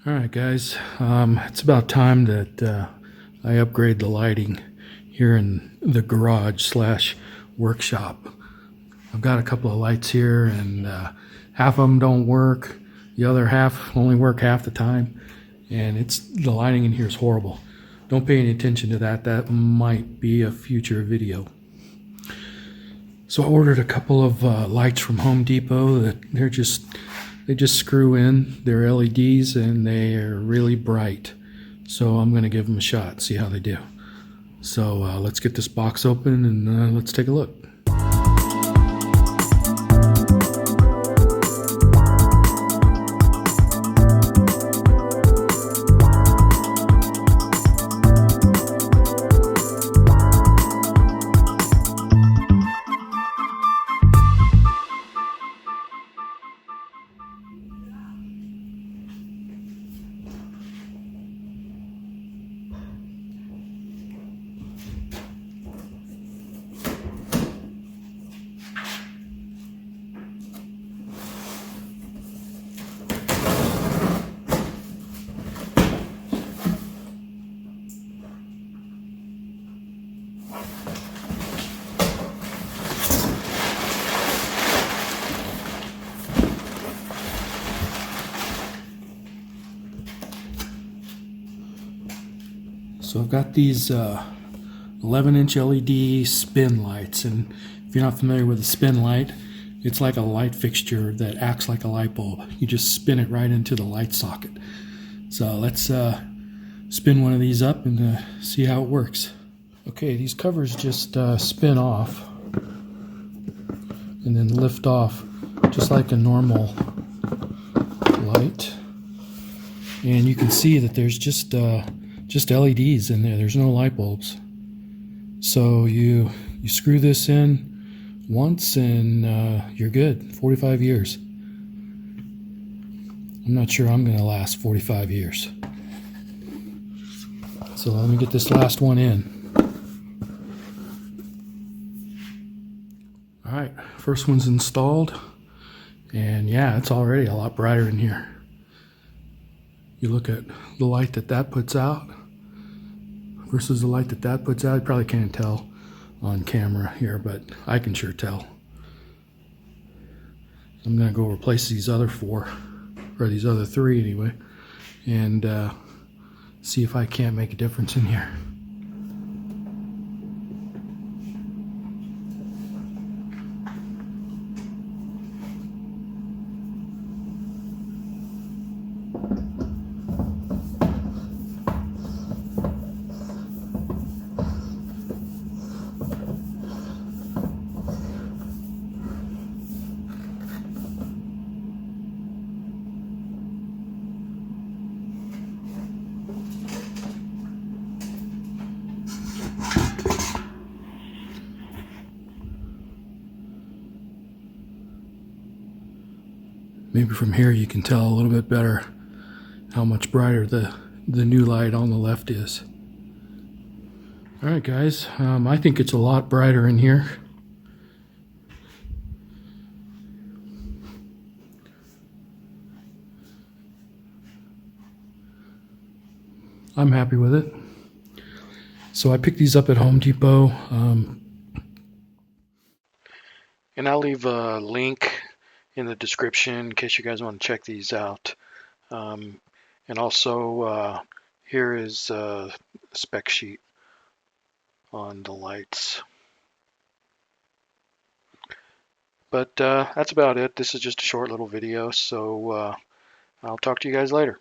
Alright guys, it's about time that I upgrade the lighting here in the garage slash workshop. I've got a couple of lights here and half of them don't work. The other half only work half the time, and the lighting in here is horrible. Don't pay any attention to that. That might be a future video. So I ordered a couple of lights from Home Depot that they just screw in their LEDs and they are really bright. So I'm going to give them a shot, see how they do. So let's get this box open and let's take a look. So I've got these 11-inch LED spin lights, and if you're not familiar with a spin light, it's like a light fixture that acts like a light bulb. You just spin it right into the light socket. So let's spin one of these up and see how it works. Okay, these covers just spin off and then lift off just like a normal light. And you can see that there's just LEDs in there. There's no light bulbs. So you screw this in once and you're good. 45 years. I'm not sure I'm going to last 45 years. So let me get this last one in. Alright, first one's installed. And yeah, it's already a lot brighter in here. You look at the light that puts out versus the light that puts out. You probably can't tell on camera here, but I can sure tell. I'm going to go replace these other four, or these other three anyway, and see if I can't make a difference in here. Maybe from here you can tell a little bit better how much brighter the new light on the left is. Alright guys, I think it's a lot brighter in here. I'm happy with it. So I picked these up at Home Depot. And I'll leave a link in the description in case you guys want to check these out. And also here is a spec sheet on the lights. But that's about it. This is just a short little video, so I'll talk to you guys later.